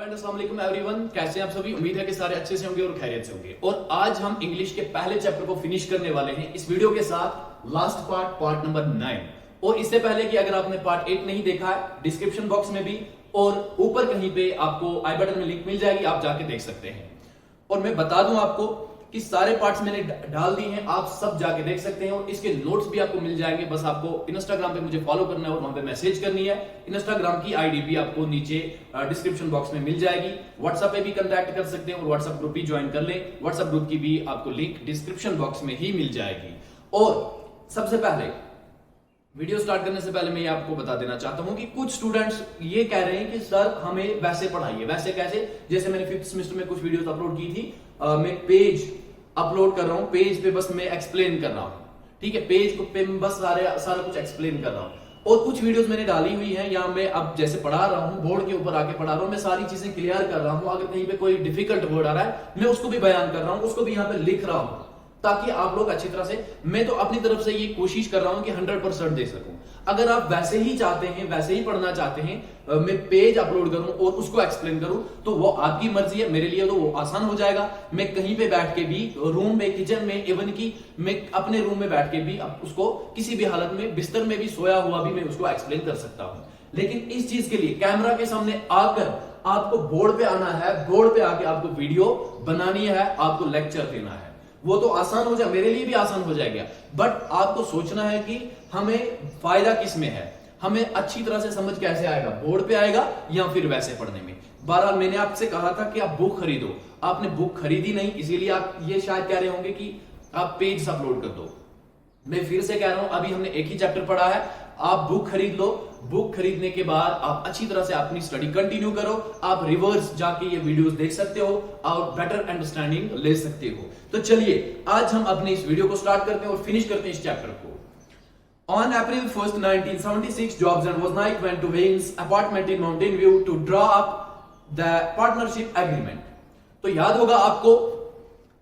अस्सलाम वालेकुम एवरीवन, कैसे हैं आप सभी। उम्मीद है कि सारे अच्छे से होंगे और खैरियत से होंगे। और आज हम इंग्लिश के पहले चैप्टर को फिनिश करने वाले हैं इस वीडियो के साथ, लास्ट पार्ट नंबर 9। और इससे पहले कि अगर आपने पार्ट 8 नहीं देखा है, डिस्क्रिप्शन बॉक्स में भी और ऊपर कहीं पे आपको आई बटन में लिंक मिल जाएगी, आप जाके देख सकते हैं। और मैं बता दूं आपको कि सारे पार्ट्स मैंने डाल दिए हैं, आप सब जाके देख सकते हैं और इसके नोट्स भी आपको मिल जाएंगे। बस आपको इंस्टाग्राम पे मुझे फॉलो करना है और वहां पे मैसेज करनी है। इंस्टाग्राम की आईडी भी आपको नीचे डिस्क्रिप्शन बॉक्स में मिल जाएगी। व्हाट्सएप पे भी कांटेक्ट कर सकते हैं और व्हाट्सएप ग्रुप भी ज्वाइन कर लें। व्हाट्सएप ग्रुप की भी आपको लिंक डिस्क्रिप्शन बॉक्स में ही मिल जाएगी। और सबसे पहले वीडियो स्टार्ट करने से पहले मैं ये आपको बता देना चाहता हूं कि कुछ स्टूडेंट्स ये कह रहे हैं कि सर हमें वैसे पढ़ाइए। वैसे कैसे? जैसे मैंने 5th सेमेस्टर में कुछ वीडियोस अपलोड की थी, मैं पेज अपलोड कर रहा हूं, पेज पे बस मैं एक्सप्लेन कर रहा हूं, ठीक है, पेज पे बस सारा कुछ एक्सप्लेन कर रहा हूं। और कुछ वीडियोस मैंने डाली हुई हैं या मैं अब जैसे पढ़ा रहा हूं, बोर्ड के ऊपर आके पढ़ा रहा हूं, मैं सारी चीजें क्लियर कर रहा हूं। अगर कहीं पे कोई डिफिकल्ट वर्ड आ रहा है, मैं उसको भी बयान कर रहा हूं, उसको भी यहां पे लिख रहा हूं, ताकि आप लोग अच्छी तरह से, मैं तो अपनी तरफ से ये कोशिश कर रहा हूं कि 100% दे सकूं। अगर आप वैसे ही चाहते हैं, वैसे ही पढ़ना चाहते हैं, मैं पेज अपलोड करूं और उसको एक्सप्लेन करूं, तो वो आपकी मर्जी है। मेरे लिए तो वो आसान हो जाएगा। मैं कहीं पे बैठ के भी, रूम में, किचन में, इवन की मैं अपने रूम में बैठ के भी उसको किसी भी हालत में, बिस्तर में भी सोया हुआ भी मैं उसको एक्सप्लेन कर सकता हूं। लेकिन इस चीज के लिए कैमरा के सामने आकर आपको बोर्ड पे आना है, बोर्ड पे आके आपको वीडियो बनानी है, आपको लेक्चर देना है। वो तो आसान हो जाए, मेरे लिए भी आसान हो जाएगा, बट आपको सोचना है कि हमें फायदा किस में है, हमें अच्छी तरह से समझ कैसे आएगा, बोर्ड पे आएगा या फिर वैसे पढ़ने में। बहरहाल मैंने आपसे कहा था कि आप बुक खरीदो, आपने बुक खरीदी नहीं, इसीलिए आप ये शायद कह रहे होंगे कि आप पेज अपलोड कर दो। मैं फिर से कह रहा हूं, अभी हमने एक ही चैप्टर पढ़ा है, आप बुक खरीद लो। बुक खरीदने के बाद आप अच्छी तरह से अपनी स्टडी कंटिन्यू करो। आप रिवर्स जाके ये वीडियोस देख सकते हो और बेटर अंडरस्टैंडिंग ले सकते हो। तो चलिए आज हम अपने इस वीडियो को स्टार्ट करते हैं और फिनिश करते हैं इस चैप्टर को। On April 1st, 1976, Jobs and Wozniak went to Wayne's apartment in Mountain View to draw up the partnership agreement. तो याद होगा आपको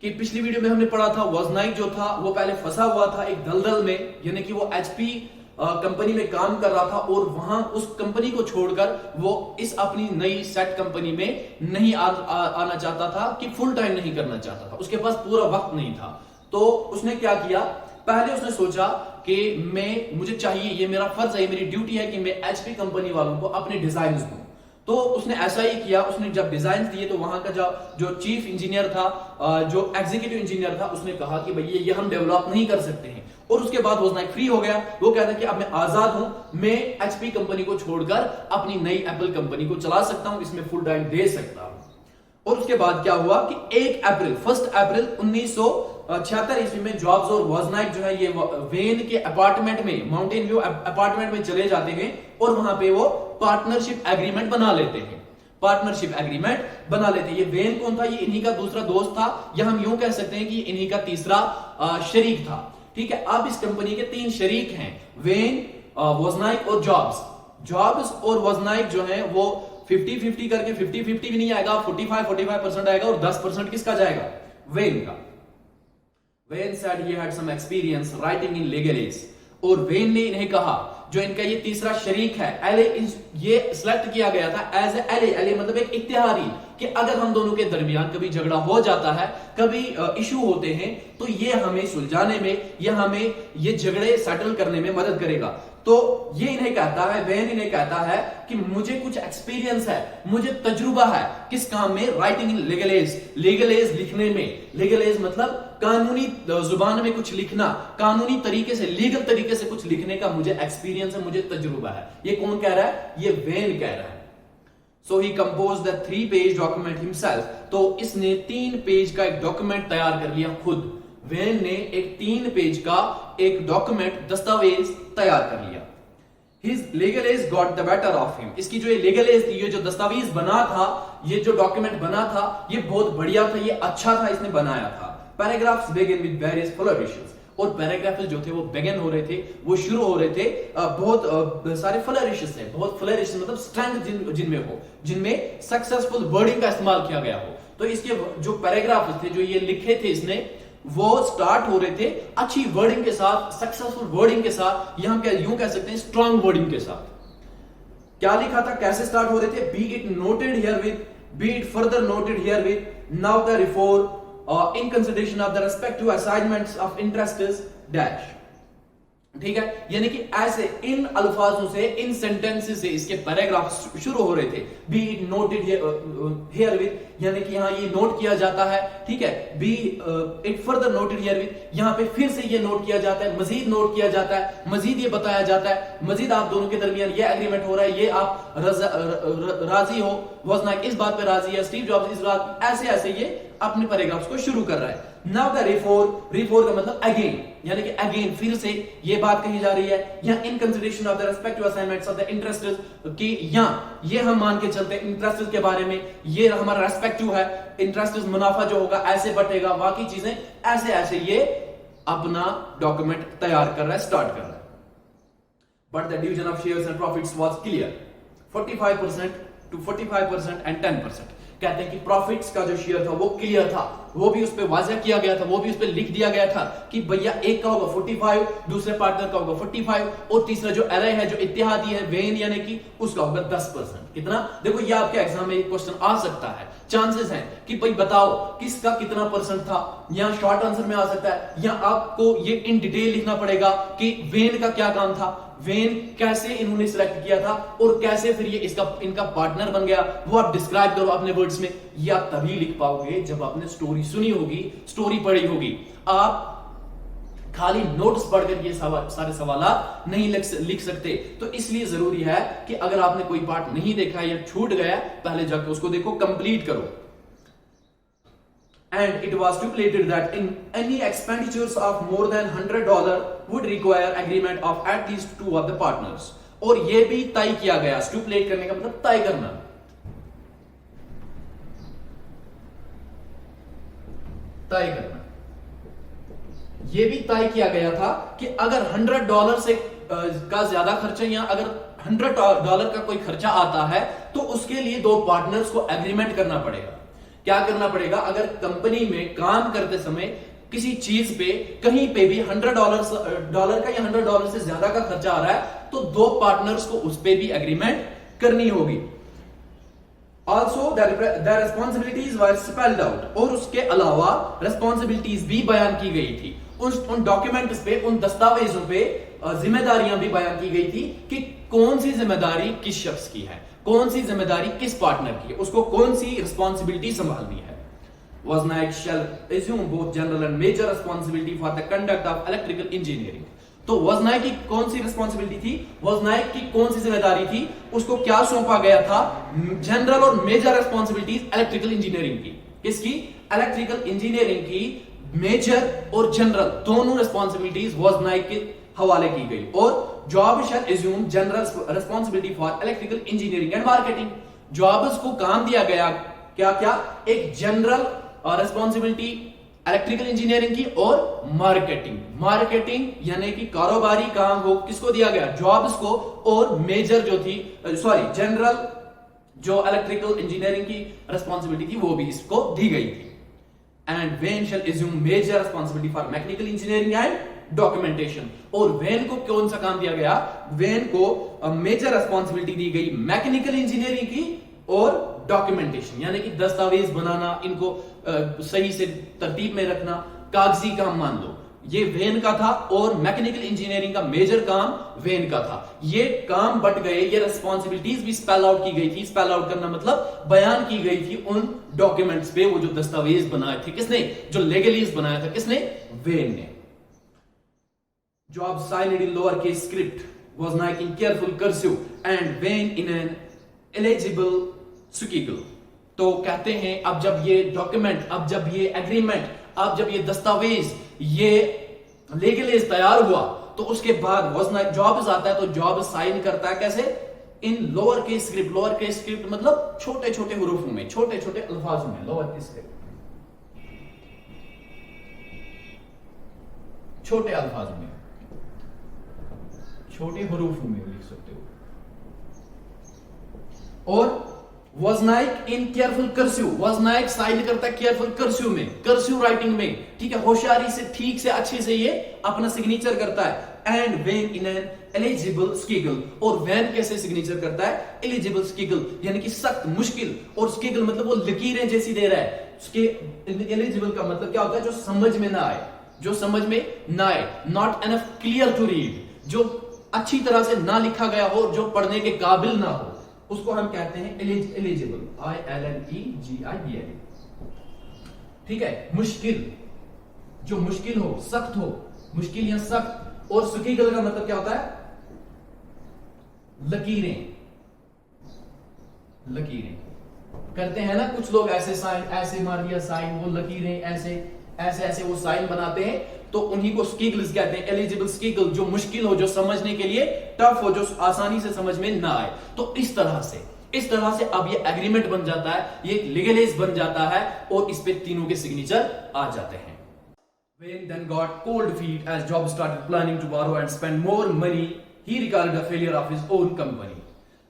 कि पिछली वीडियो में हमने पढ़ा था, वॉजनाइक जो था वो पहले फंसा हुआ था एक दलदल में, यानी कि वो HP कंपनी में काम कर रहा था और वहां उस कंपनी को छोड़कर वो इस अपनी नई सेट कंपनी में नहीं आना चाहता था, कि फुल टाइम नहीं करना चाहता था, उसके पास पूरा वक्त नहीं था। तो उसने क्या किया, पहले उसने सोचा कि मुझे चाहिए, ये मेरा फर्ज है, मेरी ड्यूटी है कि मैं HP कंपनी वालों को अपने डिजाइन दूं। तो उसने ऐसा ही किया। उसने जब डिजाइन दिए तो वहां का जो चीफ इंजीनियर था, जो एग्जीक्यूटिव इंजीनियर था, उसने कहा कि भाई ये हम डेवलप नहीं कर सकते हैं। और उसके बाद वॉजनाइक फ्री हो गया। वो कहता है कि अब मैं आजाद हूं, मैं HP कंपनी को छोड़कर अपनी नई एप्पल कंपनी को चला सकता हूं, इसमें फुल टाइम दे सकता हूं। और उसके बाद क्या हुआ कि 1 अप्रैल 1976 ईस्वी में जॉब्स और वॉजनाइक जो है ये वेन के अपार्टमेंट में, माउंटेन व्यू अपार्टमेंट में चले जाते हैं और वहां पे वो पार्टनरशिप एग्रीमेंट बना लेते हैं। पार्टनरशिप एग्रीमेंट बना लेते हैं। ये वेन कौन था? ये इन्हीं का दूसरा दोस्त था, या हम यूं कह सकते हैं कि इन्हीं का तीसरा शरीक था, ठीक है। अब इस कंपनी के 3 शरीक हैं, वेन, वॉजनाइक और जॉब्स। जॉब्स और वॉजनाइक जो है वो 50-50 करके, 50-50 भी नहीं आएगा, 45% आएगा और 10% किसका जाएगा? वेन का। When said he had some experience writing in legalese, और वेन ने इन्हें कहा, जो इनका ये तीसरा शरीक है, एले, ये सिलेक्ट किया गया था एज एले। एले मतलब एक इत्तेहारी, कि अगर हम दोनों के दरमियान कभी झगड़ा हो जाता है, कभी इशू होते हैं, तो ये हमें सुलझाने में या हमें ये झगड़े सेटल करने में मदद करेगा। तो ये इन्हें कहता है, वेन इन्हें कहता है कि मुझे कुछ एक्सपीरियंस है, मुझे तजुर्बा है किस काम में? राइटिंग इन लीगलेज, लीगलेज लिखने में। लीगलेज मतलब कानूनी जुबान में कुछ लिखना, कानूनी तरीके से, लीगल तरीके से कुछ लिखने का मुझे एक्सपीरियंस है, मुझे तजुर्बा है। ये कौन कह रहा है? ये वेन कह रहा है। So he composed the 3-page document himself. तो इसने 3 पेज का एक डॉक्यूमेंट तैयार कर लिया खुद। वेन ने एक 3 पेज का एक डॉक्यूमेंट, दस्तावेज तैयार कर लिया। His legal aid got the better of him. इसकी जो ये legal aid थी, ये जो दस्तावेज बना था, ये जो डॉक्यूमेंट बना था, ये बहुत बढ़िया था, ये अच्छा था, इसने बनाया था। Paragraphs begin with various flourishes. और पैराग्राफ्स जो थे वो बेगन हो रहे थे, वो शुरू हो रहे थे बहुत सारे फ्लरिशेस है, बहुत फ्लरिशेस मतलब स्ट्रेंथ जिनमें हो, जिनमें सक्सेसफुल वर्डिंग का इस्तेमाल किया गया हो। तो इसके जो पैराग्राफ्स थे, जो ये लिखे थे इसने, वो स्टार्ट हो रहे थे अच्छी वर्डिंग के साथ, सक्सेसफुल वर्डिंग के साथ, या हम यूं कह सकते हैं स्ट्रॉन्ग वर्डिंग के साथ। क्या लिखा था, कैसे स्टार्ट हो रहे थे? B it noted here with be it further noted herewith. Now therefore in consideration of the respective assignments of interest is dash. ठीक है, यानी कि ऐसे इन अल्फाजों से, इन सेंटेंसेस से इसके पैराग्राफ शुरू हो रहे थे. B it noted here with, यानी कि यहां ये नोट किया जाता है. ठीक है, B it further noted here with, यहां पे फिर से ये नोट किया जाता है, मजीद नोट किया जाता है, मजीद ये बताया जाता है, मजीद आप दोनों के दरमियान ये एग्रीमेंट हो रहा है, ये आप राजी हो, वॉज़नाइक इस बात पे राजी है, स्टीव जॉब्स इस बात, ऐसे ऐसे ये अपने पैराग्राफ्स को शुरू कर रहा है. नाउ द रिफोर का मतलब अगेन, यानी कि अगेन फिर से ये बात कही जा रही है. या in consideration of the respective assignments of the interested, कि या ये हम मान के चलते हैं इंटरेस्टेड के बारे में, ये हमारा रेस्पेक्टिव है, इंटरेस्टेड मुनाफा जो होगा ऐसे बटेगा, बाकी चीजें ऐसे ऐसे, ये अपना डॉक्यूमेंट तैयार कर रहा है, स्टार्ट कर रहा है. But the division of shares and profits was clear, 45% to 45% and 10%. कहते हैं कि प्रॉफिट्स का जो शेयर था वो क्लियर था, वो भी उस पे वाज़ह किया गया था, वो भी उस पे लिख दिया गया था कि भैया एक का होगा 45, दूसरे पार्टनर का होगा 45, और तीसरा जो एरे है, जो इत्तेहादी है, वेन यानी कि उसका होगा 10%. कितना? देखो ये आपके एग्जाम में एक क्वेश्चन आ सकता है, चांसेस हैं कि भाई बताओ किसका कितना परसेंट था. यहां शॉर्ट आंसर में आ सकता है, या आपको ये इन डिटेल लिखना पड़ेगा कि वेन का क्या काम था, वेन कैसे इन्होंने सिलेक्ट किया था, और कैसे फिर ये इनका पार्टनर बन गया, वो आप डिस्क्राइब करो अपने वर्ड्स में. ये आप तभी लिख पाओगे जब आपने स्टोरी सुनी होगी, स्टोरी पढ़ी होगी. आप खाली नोट्स पढ़कर ये सारे सवाल नहीं लिख सकते. तो इसलिए जरूरी है कि अगर आपने कोई पार्ट नहीं देखा या छूट गया, पहले जाकर उसको देखो, कंप्लीट करो. And it was stipulated that in any expenditures of more than $100 would require agreement of at least two of the partners. और ये भी तय किया गया, स्टिपुलेट करने का मतलब तय करना, तय करना. ये भी तय किया गया था कि अगर $100 से का ज्यादा खर्चा, या अगर $100 का कोई खर्चा आता है, तो उसके लिए दो पार्टनर्स को एग्रीमेंट करना पड़ेगा. क्या करना पड़ेगा? अगर कंपनी में काम करते समय किसी चीज पे कहीं पे भी $100 का या $100 से ज्यादा का खर्चा आ रहा है, तो दो पार्टनर्स को उस पे भी एग्रीमेंट करनी होगी. Also the responsibilities were spelled out, और उसके अलावा रिस्पॉन्सिबिलिटीज भी बयान की गई थी. उन डॉक्यूमेंट्स पे, उन दस्तावेजों पे जिम्मेदारियां भी बयान की गई थी कि कौन सी जिम्मेदारी किस शख्स की है, कौन सी जिम्मेदारी किस पार्टनर की है, उसको कौन सी रिस्पॉन्सिबिलिटी संभालनी है. Wozniak shall assume both general and major responsibility for the conduct of electrical engineering. तो Wozniak की कौन सी रिस्पॉन्सिबिलिटी थी, Wozniak की कौन सी जिम्मेदारी थी, उसको क्या सौंपा गया था? जनरल और मेजर रिस्पॉन्सिबिलिटीज इलेक्ट्रिकल इंजीनियरिंग की. किसकी? इलेक्ट्रिकल इंजीनियरिंग की मेजर और जनरल दोनों रिस्पॉन्सिबिलिटीज Wozniak के हवाले की गई. और Jobs shall assume general responsibility for electrical engineering and marketing. Jobs को काम दिया गया क्या क्या? एक जनरल रिस्पॉन्सिबिलिटी इलेक्ट्रिकल इंजीनियरिंग की, और मार्केटिंग यानी कि कारोबारी काम वो किसको दिया गया? जॉब्स को. और मेजर जो थी, जनरल जो इलेक्ट्रिकल इंजीनियरिंग की रिस्पॉन्सिबिलिटी थी, वो भी इसको दी गई थी. And Wayne shall assume major responsibility for mechanical engineering and documentation. और वेन को कौन सा काम दिया गया? वेन को मेजर रिस्पॉन्सिबिलिटी दी गई मैकेनिकल इंजीनियरिंग की और डॉक्यूमेंटेशन, यानी कि दस्तावेज बनाना, इनको सही से तरतीब में रखना, कागजी काम मान लो, ये वेन का था. और मैकेनिकल इंजीनियरिंग का मेजर काम वेन का था. ये काम बट गए, ये रिस्पॉन्सिबिलिटीज भी स्पेल आउट की गई थी. स्पेल आउट करना मतलब बयान की गई थी उन डॉक्यूमेंट्स पे, वो जो दस्तावेज बनाए थे. किसने? जो लेगलीज बनाया था, किसने? वेन ने. Job signed in lowercase script, Wozniak in careful cursive, and Wayne in an illegible squiggle. तो कहते हैं अब जब ये डॉक्यूमेंट, अब जब ये एग्रीमेंट, अब जब ये दस्तावेज, ये लीगलीज तैयार हुआ, तो उसके बाद Wozniak जॉब्स आता है, तो जॉब साइन करता है कैसे? इन lower case script. Lower case script मतलब छोटे छोटे हुरूफों में, छोटे छोटे अल्फाजों में. लोअर केस स्क्रिप्ट छोटे अल्फाजों में, छोटे हुरूफों में लिख सकते हो. और Wozniak इन केयरफुल कर्सिव, Wozniak साइन करता है केयरफुल कर्सिव में, कर्सिव राइटिंग में. ठीक है, होशियारी से, ठीक से, अच्छे से ये अपना सिग्नेचर करता है. And when in an eligible स्कीगल। और वैन कैसे सिग्नेचर करता है? एलिजिबल स्कीगल, यानी कि सख्त, मुश्किल, और स्कीगल मतलब वो लकीरें जैसी दे रहा है। उसके एलिजिबल का मतलब क्या होता है? जो समझ में ना आए, जो समझ में ना आए, not enough clear to read, जो अच्छी तरह से ना लिखा गया हो, जो पढ़ने के काबिल ना हो, उसको हम कहते हैं एलिजिबल, ILLEGIBL। ठीक है, मुश्किल, जो मुश्किल हो, सख्त हो, मुश्किल या सख्त। और स्कीगल का मतलब क्या होता है? लकीरें, लकीरें करते हैं ना कुछ लोग, ऐसे साइन, ऐसे मार दिया साइन, वो लकीरें ऐसे ऐसे ऐसे वो साइन बनाते हैं, तो उन्हीं को स्कीगल्स कहते हैं। एलिजिबल स्कीगल, जो मुश्किल हो, जो समझने के लिए टफ हो, जो आसानी से समझ में ना आए। तो इस तरह से अब ये एग्रीमेंट बन जाता है, ये लीगलाइज बन जाता है, और इस पे तीनों के सिग्नेचर आ जाते हैं। Wayne then got cold feet as Jobs started planning to borrow and spend more money. He regarded the failure of his own company.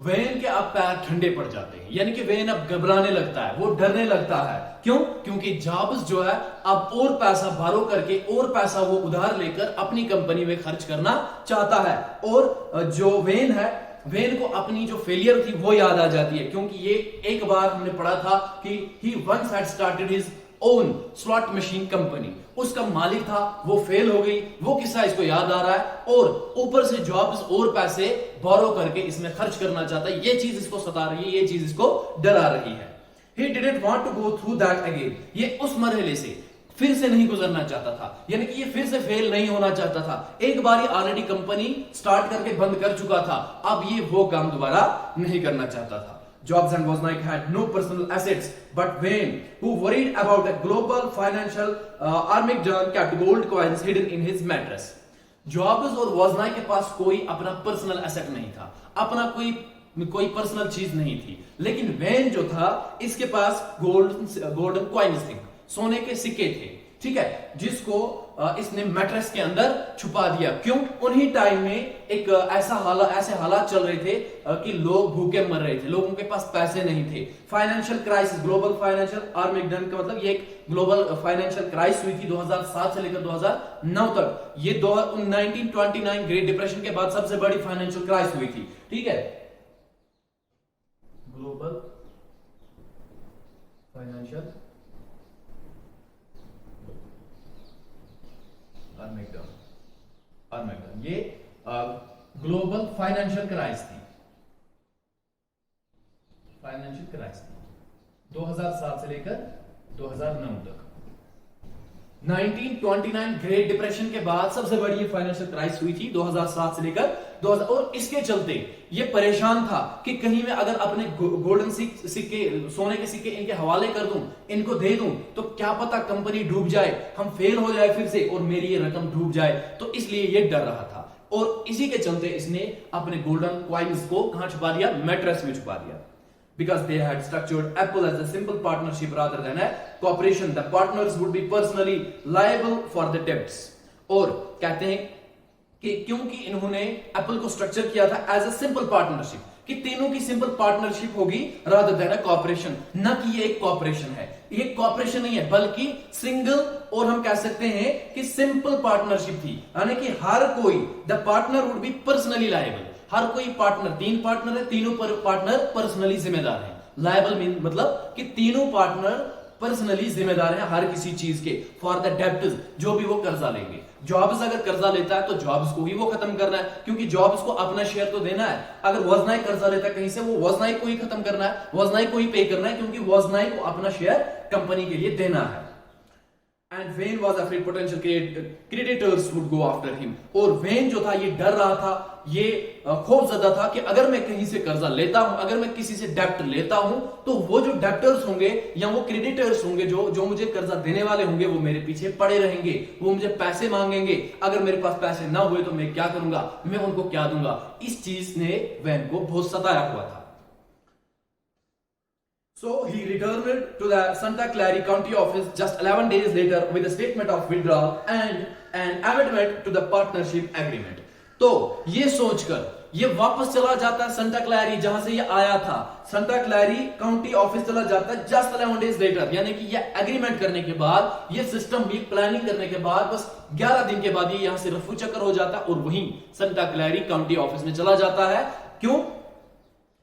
When के अब पैर ठंडे पड़ जाते हैं, यानी कि वेन अब घबराने लगता है, वो डरने लगता है। क्यों? क्योंकि जॉब्स जो है अब और पैसा बारो करके, और पैसा वो उधार लेकर अपनी कंपनी में खर्च करना चाहता है। और जो वेन है, वेन को अपनी जो फेलियर थी वो याद आ जाती है, क्योंकि ये एक बार हमने पढ़ा था कि he once had started his own slot machine company, उसका मालिक था, वो फेल हो गई, वो किस्सा इसको याद आ रहा है, और ऊपर से जॉब्स और पैसे बोरो करके इसमें खर्च करना चाहता है। ये चीज इसको सता रही है, ये चीज इसको डरा रही है। He didn't want to go through that again. ये उस मरहले से फिर से नहीं गुजरना चाहता था, यानी कि ये फिर से फेल नहीं होना चाहता था। एक बार ही ऑलरेडी कंपनी स्टार्ट करके बंद कर चुका था, अब ये वो काम दोबारा नहीं करना चाहता था। Jobs and Wozniak had no personal assets, but Wayne, who worried about a global financial Armageddon, kept gold coins hidden in his mattress. Jobs और Wozniak के पास कोई अपना पर्सनल एसेट नहीं था, अपना कोई पर्सनल चीज नहीं थी, लेकिन वेन जो था इसके पास गोल्डन कॉइन्स थे, सोने के सिक्के थे। ठीक है, जिसको इसने मैट्रेस के अंदर छुपा दिया। क्यों? उन्हीं टाइम में एक ऐसे हालात चल रहे थे कि लोग भूखे मर रहे थे, लोगों के पास पैसे नहीं थे। फाइनेंशियल क्राइसिस, ग्लोबल फाइनेंशियल आर्मेगेडन का मतलब ये एक ग्लोबल फाइनेंशियल क्राइसिस हुई थी 2007 से लेकर 2009 तक। ये 1929 ग्रेट डिप्रेशन के बाद सबसे बड़ी फाइनेंशियल क्राइसिस हुई थी। ठीक है, ग्लोबल फाइनेंशियल आर्मेगेडन, ये ग्लोबल फाइनेंशियल क्राइसिस थी, 2007 से लेकर 2009 तक। 1929 ग्रेट डिप्रेशन के बाद सबसे बड़ी ये फाइनेंशियल क्राइसिस हुई थी 2007 से लेकर 2000। और इसके चलते ये परेशान था कि कहीं मैं अगर अपने गोल्डन सिक्के, सोने के सिक्के इनके हवाले कर दूं, इनको दे दूं, तो क्या पता कंपनी डूब जाए, हम फेल हो जाए फिर से, और मेरी ये रकम डूब जाए। तो इसलिए ये डर रहा था, और इसी के चलते इसने अपने गोल्डन कॉइन्स को कहां छुपा दिया? मैट्रेस में छुपा दिया। Because they had structured Apple as a simple partnership rather than a cooperation, the partners would be personally liable for the debts. और कहते हैं कि क्योंकि इन्होंने एप्पल को स्ट्रक्चर किया था एज अ सिंपल पार्टनरशिप, कि तीनों की सिंपल पार्टनरशिप होगी रादर देन अ कॉर्पोरेशन, न कि ये एक कॉर्पोरेशन है। ये कॉर्पोरेशन नहीं है, बल्कि सिंगल, और हम कह सकते हैं कि सिंपल पार्टनरशिप थी, यानी कि हर कोई, the partner would be personally liable. हर कोई पार्टनर, 3 पार्टनर है, तीनों पार्टनर पर्सनली जिम्मेदार हैं। लायबल मीन मतलब कि तीनों पार्टनर पर्सनली जिम्मेदार हैं हर किसी चीज के, फॉर द डेब्ट्स, जो भी वो कर्जा लेंगे। जॉब्स अगर कर्जा लेता है तो जॉब्स को ही वो खत्म करना है, क्योंकि जॉब्स को अपना शेयर तो देना है। अगर वॉजनाइक कर्जा लेता है कहीं से, वो वॉजनाइक को ही खत्म करना है, वॉजनाइक को ही पे करना है, क्योंकि वॉजनाइक को अपना शेयर कंपनी के लिए देना है। And Wayne was afraid potential creditors would go after him. और वेन जो था ये डर रहा था, ये खौफजदा था कि अगर मैं कहीं से कर्जा लेता हूं, अगर मैं किसी से डेप्ट लेता हूं, तो वो जो डेप्टर्स होंगे या वो क्रेडिटर्स होंगे, जो मुझे कर्जा देने वाले होंगे, वो मेरे पीछे पड़े रहेंगे, वो मुझे पैसे मांगेंगे। अगर मेरे पास पैसे ना हुए तो मैं क्या करूंगा, मैं उनको क्या दूंगा। इस चीज ने वेन को बहुत सताया हुआ था। So he returned to the Santa Clara County office just 11 days later with a statement of withdrawal and an amendment to the partnership agreement. तो ये सोचकर ये वापस चला जाता है सेंटा क्लैरी, जहां से ये आया था। सेंटा क्लैरी काउंटी ऑफिस चला जाता है जस्ट 11 डेज लेटर, यानी कि ये एग्रीमेंट करने के बाद, ये सिस्टम भी प्लानिंग करने के बाद बस 11 दिन के बाद ये यहां से रफू चक्कर हो जाता है और वहीं सेंटा क्लैरी काउंटी ऑफिस में चला जाता है। क्यों?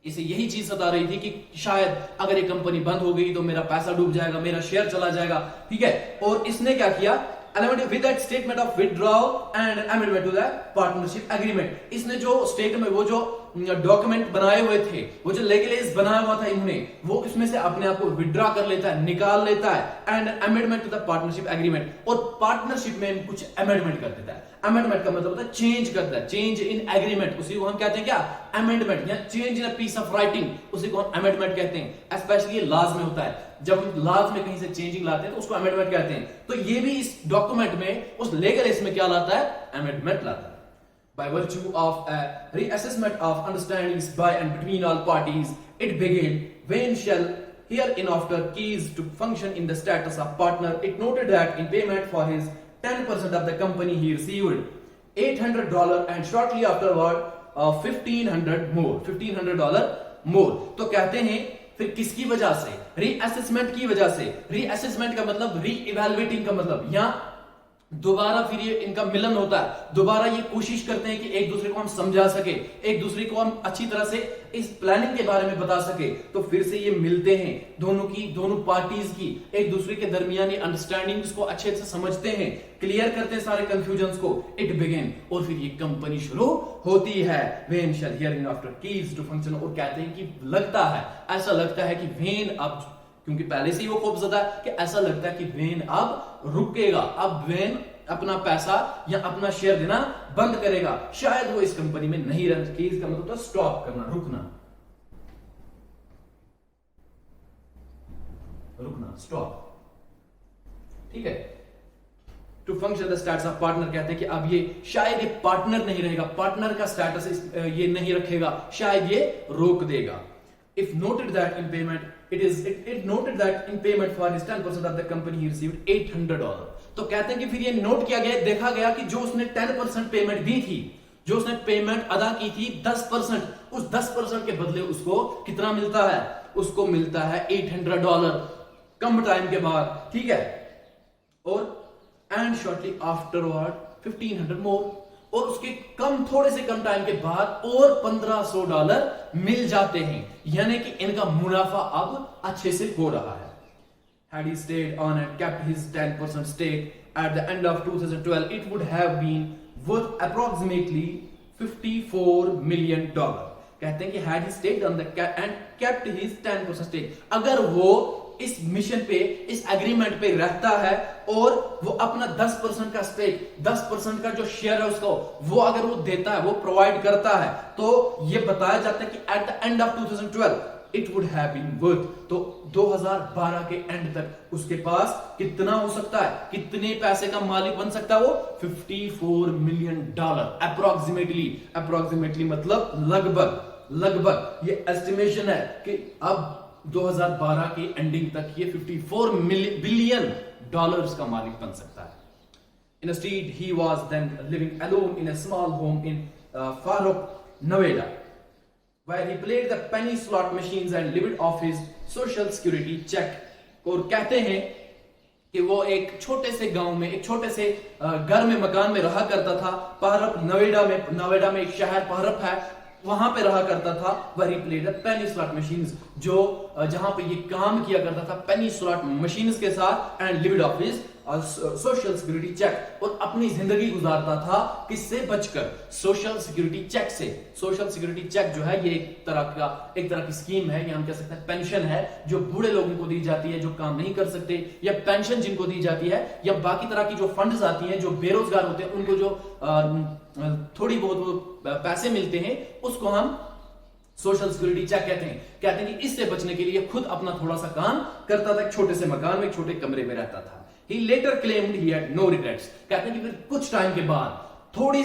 इसे यही चीज सता रही थी कि शायद अगर ये कंपनी बंद हो गई तो मेरा पैसा डूब जाएगा, मेरा शेयर चला जाएगा, ठीक है। और इसने क्या किया, with that statement of withdrawal and amendment to the partnership agreement, इसने जो स्टेटमेंट, वो जो डॉक्यूमेंट बनाए हुए थे, वो जो लेगलाइज बनाया हुआ था इन्होंने, वो इसमें से अपने आप को विड्रॉ कर लेता है, निकाल लेता है। And amendment to the partnership agreement, और पार्टनरशिप में कुछ अमेंडमेंट कर देता है। अमेंडमेंट का मतलब होता है चेंज करता है, चेंज इन एग्रीमेंट, उसी को हम कहते हैं क्या, अमेंडमेंट, या change in a piece of writing, उसी को हम अमेंडमेंट कहते हैं। स्पेशली ये लॉज में होता है, जब हम लॉज में कहीं से चेंजिंग लाते हैं तो उसको अमेंडमेंट कहते हैं। तो ये भी इस डॉक्यूमेंट में, उस लेगलाइज में क्या लाता है, अमेंडमेंट लाता है। By virtue of a reassessment of understandings by and between all parties, it began when shall hereinafter cease to function in the status of partner. It noted that in payment for his 10% of the company, he received $800 and shortly afterward $1,500 more. तो कहते हैं फिर किसकी वजह से, reassessment की वजह से। रीअसेसमेंट का मतलब रीइवैल्यूएटिंग का मतलब, यहां दोबारा फिर ये इनका मिलन होता है, दोबारा ये कोशिश करते हैं कि एक दूसरे को हम समझा सके, एक दूसरे को हम अच्छी तरह से इस प्लानिंग के बारे में बता सके। तो फिर से ये मिलते हैं, दोनों पार्टीज की एक दूसरे के दरमियानी अंडरस्टैंडिंग्स को अच्छे से समझते हैं, क्लियर करते हैं सारे कंफ्यूजन्स को। इट बिगिन, और फिर ये कंपनी शुरू होती है। When shall hereinafter keys to function, और कहते हैं कि लगता है, ऐसा लगता है कि व्हेन अब, क्योंकि पहले से ही वो खौफजदा है कि ऐसा लगता है कि वेन अब रुकेगा, अब वेन अपना पैसा या अपना शेयर देना बंद करेगा, शायद वो इस कंपनी में नहीं रह सके। इसका मतलब तो स्टॉप करना, रुकना, स्टॉप, ठीक है। To function the status of partner, कहते हैं कि अब ये शायद ये पार्टनर नहीं रहेगा, पार्टनर का स्टेटस ये नहीं रखेगा, शायद ये रोक देगा। If noted that in payment, it noted that in payment for his 10% of the company, he received $800. तो कहते हैं कि फिर ये नोट किया गया, देखा गया कि जो उसने 10% पेमेंट दी थी, जो उसने पेमेंट अदा की थी 10%, उस 10% के बदले उसको कितना मिलता है, उसको मिलता है $800 कम टाइम के बाद, ठीक है। और एंड शॉर्टली आफ्टरवर्ड 1500 मोर, और उसके थोड़े से कम टाइम के बाद और $1500 मिल जाते हैं, यानी कि इनका मुनाफा अब अच्छे से हो रहा है। Had he stayed on and kept his 10% stake at the end of 2012, it would have been worth approximately $54 million. कहते हैं कि had he stayed on and kept his 10% stake, अगर वो इस मिशन पे, इस एग्रीमेंट पे रहता है और वो अपना 10% का स्टेक, 10% का जो शेयर है उसका, वो अगर वो देता है, वो प्रोवाइड करता है, तो ये बताया जाता है कि at the end of 2012 it would have been worth, तो 2012 के एंड तक उसके पास कितना हो सकता है, कितने पैसे का मालिक बन सकता है वो, $54 million अप्रोक्सीमेटली मतलब लगभग ये एस्टिमेशन है कि अब 2012 की एंडिंग तक ये $54 billion का मालिक बन सकता है। Instead, he was then living alone in a small home in Faruq, Nevada, where he played the penny slot machines and lived off his social security check. और कहते हैं कि वो एक छोटे से गांव में, एक छोटे से घर में, मकान में रहा करता था, पहरप, नवेडा में एक शहर पहरप है, वहां पे रहा करता था। वही प्लेड पेनी स्लॉट मशीन्स, जो जहां पे ये काम किया करता था पेनी स्लॉट मशीन्स के साथ, and lived off his social security check, और अपनी जिंदगी गुजारता था किससे बचकर, सोशल सिक्योरिटी चेक से। सोशल सिक्योरिटी चेक जो है ये एक तरह की स्कीम है, या हम कह सकते हैं पेंशन है, जो बूढ़े लोगों को दी जाती है जो काम नहीं कर सकते, या पेंशन जिनको दी जाती है, या बाकी तरह की जो फंड्स आती हैं, जो बेरोजगार होते हैं उनको जो थोड़ी बहुत पैसे मिलते हैं, उसको हम सोशल सिक्योरिटी चेक कहते हैं कि इससे बचने के लिए खुद अपना थोड़ा सा काम करता था, एक छोटे से मकान में, एक छोटे कमरे में रहता था। He later claimed he had no regrets. कहते हैं कि फिर कुछ टाइम के बाद, थोड़े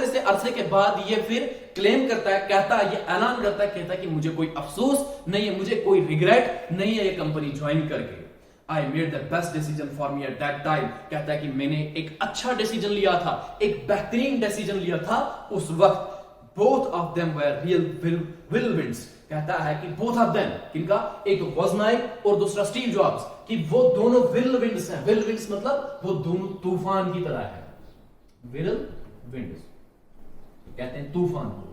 से अरसे के बाद ये फिर क्लेम करता है, कहता है, ये ऐलान करता है, कहता है कि मुझे कोई अफसोस नहीं है, मुझे कोई रिग्रेट नहीं है ये कंपनी ज्वाइन करके। I made the best decision for me at that time. कहता है कि मैंने एक अच्छा डिसीजन लिया था, एक बेहतरीन डिसीजन लिया था उस वक्त। Both of them were real whirlwinds। कहता है कि बोथ ऑफ देम, किनका, एक वोजनाइक और दूसरा स्टीव जॉब्स, कि वो दोनों whirlwinds हैं। whirlwinds मतलब वो दोनों तूफान की तरह है। whirlwinds कहते हैं तूफान को।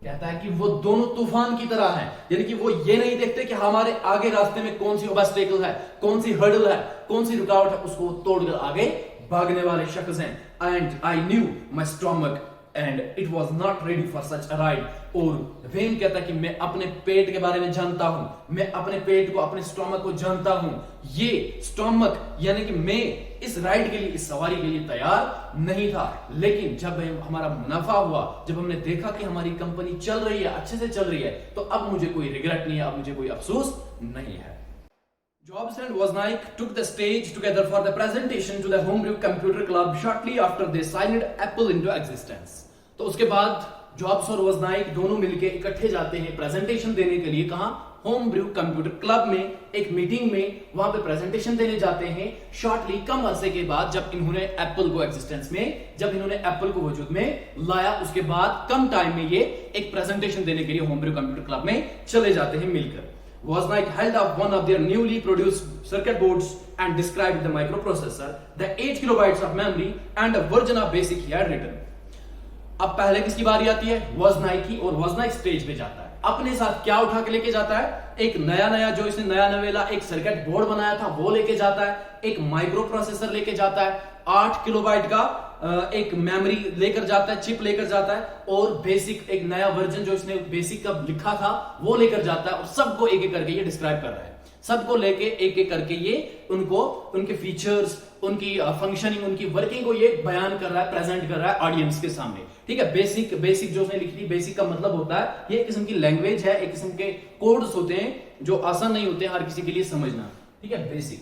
कहता है कि वो दोनों तूफान की तरह हैं, यानी कि वो ये नहीं देखते कि हमारे आगे रास्ते में कौन सी ऑब्स्टेकल है, कौन सी हर्डल है, कौन सी रुकावट है, उसको तोड़कर आगे भागने वाले शख्स हैं। And I knew my stomach and it was not ready for such a ride. और वेन कहता है कि मैं अपने पेट के बारे में जानता हूं, मैं अपने पेट को, अपने स्टोमक को जानता हूं। ये स्टोमक यानी कि मैं इस राइड के लिए, इस सवारी के लिए तैयार नहीं था। लेकिन जब हमारा मुनाफा हुआ, जब हमने देखा कि हमारी कंपनी चल रही है, अच्छे से चल रही है, तो अब मुझे कोई रिग्रेट नहीं है, अब मुझे कोई अफसोस नहीं है। Jobs and Wozniak took the stage together for the presentation to the Homebrew Computer Club shortly after they signed Apple into existence। तो उसके बाद जॉब्स और वोजनाइक दोनों मिलकर इकट्ठे जाते हैं प्रेजेंटेशन देने के लिए। कहां? होम ब्रू कंप्यूटर क्लब में, एक मीटिंग में, वहां पे प्रेजेंटेशन देने जाते हैं। शॉर्टली, कम अरसे के बाद, जब इन्होंने एप्पल को एग्जिस्टेंस में, जब इन्होंने एप्पल को वजूद में लाया, उसके बाद कम टाइम में ये एक प्रेजेंटेशन देने के लिए होम ब्रू कंप्यूटर क्लब में चले जाते हैं मिलकर। Wozniak held up one of their newly produced circuit boards and described the microprocessor, the 8 kilobytes of memory and a version of BASIC he had written। अब पहले किसकी बारी आती है? Wozniak की। और Wozniak स्टेज पे जाता है, अपने साथ क्या उठा के लेके जाता है? एक नया जो इसने नया नवेला एक सर्किट बोर्ड बनाया था वो लेके जाता है, एक माइक्रो प्रोसेसर लेके जाता है, 8 किलोबाइट का एक मेमोरी लेकर जाता है, चिप लेकर जाता है, और बेसिक एक नया वर्जन जो इसने बेसिक का लिखा था वो लेकर जाता है। और सबको एक एक करके ये डिस्क्राइब कर रहा है, सबको लेके एक एक करके ये उनको, उनके फीचर्स, उनकी फंक्शनिंग, उनकी वर्किंग को ये बयान कर रहा है, प्रेजेंट कर रहा है ऑडियंस के सामने। ठीक है, बेसिक जो उसने लिखी थी, बेसिक का मतलब होता है ये एक किस्म की लैंग्वेज है, एक किस्म के कोड्स होते हैं जो आसान नहीं होते हर किसी के लिए समझना। ठीक है, basic,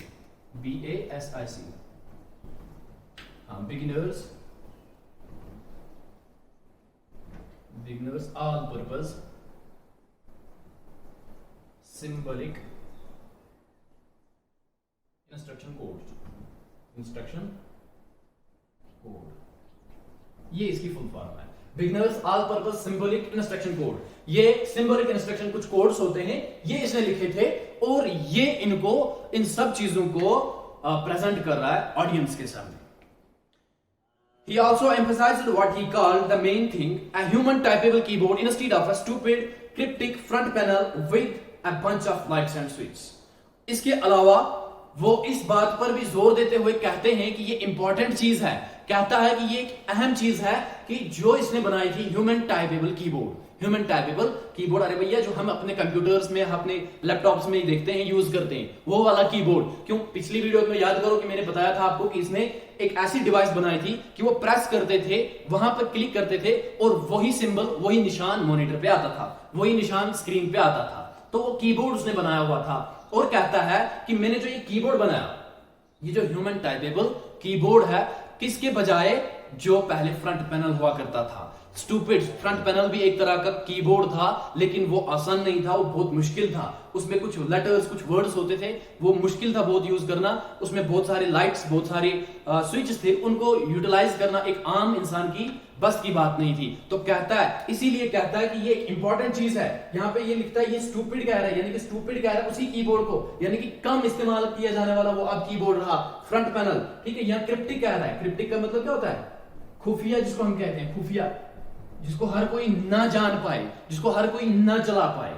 BASIC। Beginners all purpose symbolic instruction code, ये इसकी फुल फॉर्म है। Beginners all purpose symbolic instruction code. ये सिंबॉलिक इंस्ट्रक्शन कुछ कोड्स होते हैं, ये इसने लिखे थे, और ये इनको, इन सब चीजों को प्रेजेंट कर रहा है ऑडियंस के सामने। He also emphasized what he called the main thing, a human typeable keyboard instead of a stupid cryptic front panel with a bunch of lights and switches। इसके अलावा वो इस बात पर भी जोर देते हुए कहते हैं कि ये इंपॉर्टेंट चीज है, कहता है कि ये एक अहम चीज है कि जो इसने बनाई थी ह्यूमन टाइपेबल कीबोर्ड। ह्यूमन टाइपेबल कीबोर्ड, अरे भैया जो हम अपने कंप्यूटर्स में, अपने लैपटॉप्स में देखते हैं, यूज करते हैं, वो वाला कीबोर्ड। क्यों? पिछली वीडियो में याद करो कि मैंने बताया था आपको कि इसने एक ऐसी डिवाइस बनाई थी कि वो प्रेस करते थे, वहां पर क्लिक करते थे, और वही सिंबल, वही निशान मॉनिटर पे आता था, वही निशान स्क्रीन पे आता था। तो वो कीबोर्ड उसने बनाया हुआ था, और कहता है कि मैंने जो ये कीबोर्ड बनाया, ये जो ह्यूमन टाइपेबल कीबोर्ड है, किसके बजाय जो पहले फ्रंट पैनल हुआ करता था। स्टूपिड फ्रंट पैनल भी एक तरह का कीबोर्ड था, लेकिन वो आसान नहीं था, वो बहुत मुश्किल था। उसमें कुछ लेटर्स, कुछ वर्ड्स होते थे, वो मुश्किल था बहुत यूज करना। उसमें बहुत सारे लाइट्स, बहुत सारे स्विचेस थे, उनको यूटिलाइज करना एक आम इंसान की बस की बात नहीं थी। तो कहता है, इसीलिए कहता है कि ये इंपॉर्टेंट चीज है। यहाँ पे ये लिखता है, ये स्टूपिड कह रहा है, यानी कि स्टूपिड कह रहा है उसी कीबोर्ड को, यानी कि कम इस्तेमाल किया जाने वाला वो अब कीबोर्ड रहा, फ्रंट पैनल। ठीक है, यहाँ क्रिप्टिक कह रहा है। क्रिप्टिक का मतलब क्या होता है? खुफिया, जिसको हम कहते हैं खुफिया, जिसको हर कोई ना जान पाए, जिसको हर कोई ना चला पाए।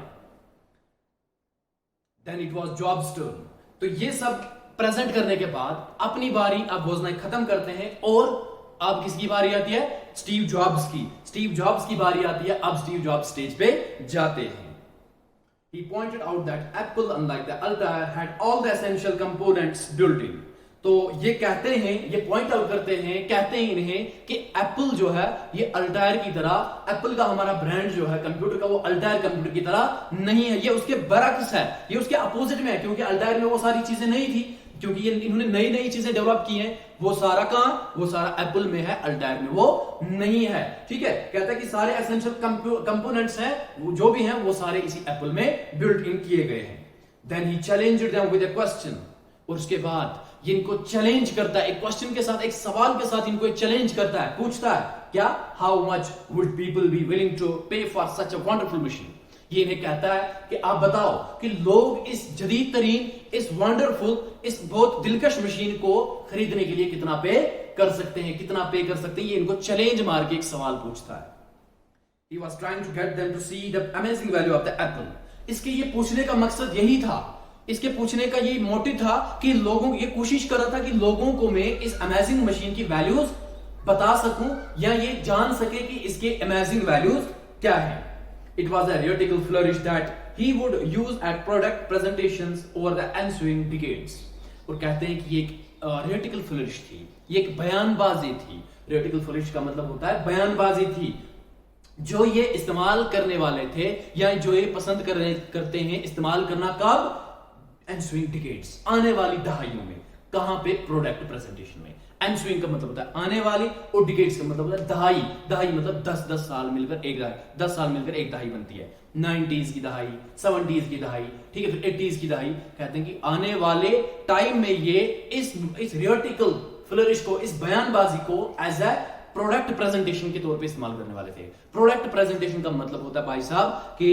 Then it was Jobs' turn। तो ये सब प्रेजेंट करने के बाद अपनी बारी अब वोजनाइक खत्म करते हैं, और अब किसकी बारी आती है? स्टीव जॉब्स की। स्टीव जॉब्स की बारी आती है। अब स्टीव जॉब्स स्टेज पे जाते हैं। He pointed out that Apple, unlike the Altair, had all the essential components built in। तो ये कहते हैं, ये पॉइंट आउट करते हैं, कहते हैं इन्हें कि एप्पल जो है ये अल्टायर की तरह, एप्पल का हमारा ब्रांड जो है कंप्यूटर का, वो अल्टायर कंप्यूटर की तरह नहीं है, ये उसके बरक्स है, ये उसके अपोजिट में है। क्योंकि अल्टायर में वो सारी चीजें नहीं थी, क्योंकि ये इन्होंने नई नई चीजें डेवलप की हैं, वो सारा कहां? वो सारा एप्पल में है, अल्टायर में वो नहीं है। ठीक है, कहता है कि सारे एसेंशियल कंपोनेंट्स हैं, जो भी हैं वो सारे इसी एप्पल में बिल्ट इन किए गए हैं। Then he challenged them with a question, और उसके बाद ये इनको चैलेंज करता है, एक क्वेश्चन के साथ, एक सवाल के साथ इनको चैलेंज करता है, पूछता है क्या, how much would people be willing to pay for such a wonderful machine. ये इन्हें कहता है कि आप बताओ कि लोग इस जदीद तरीन, इस वंडरफुल, इस बहुत दिलकश मशीन को खरीदने के लिए कितना पे कर सकते हैं, कितना पे कर सकते हैं। ये इनको चैलेंज मार के एक सवाल पूछता है। He was trying to get them to see the amazing value of the apple. इसके ये पूछने का मकसद यही था, इसके पूछने का ये मोटिव था कि लोगों, ये कोशिश कर रहा था कि लोगों को मैं इस अमेजिंग मशीन की वैल्यूज बता सकूं या ये जान सके कि इसके अमेजिंग वैल्यूज क्या है। It was a rhetorical flourish that he would use at product presentations over the ensuing decades. और कहते हैं कि ये एक rhetorical flourish थी, ये एक बयानबाजी थी। rhetorical flourish का मतलब होता है बयानबाजी थी, जो ये इस्तेमाल करने वाले थे या जो ये पसंद करते हैं इस्तेमाल करना, कब, ensuing decades, आने वाली दहाइयों में। कहां पे, प्रोडक्ट प्रेजेंटेशन में। एनस्विंग का मतलब होता है आने वाली, और डिकेड्स का मतलब होता है दहाई। दहाई मतलब 10 साल मिलकर एक दहाई, 10 साल मिलकर एक दहाई बनती है। 90s की दहाई, 70s की दहाई, ठीक है, फिर 80s की दहाई। कहते हैं कि आने वाले टाइम में ये इस रियोटिकल फ्लरिश को, इस बयानबाजी को एज ए प्रोडक्ट प्रेजेंटेशन के तौर पे इस्तेमाल करने वाले थे। प्रोडक्ट प्रेजेंटेशन का मतलब होता है भाई साहब कि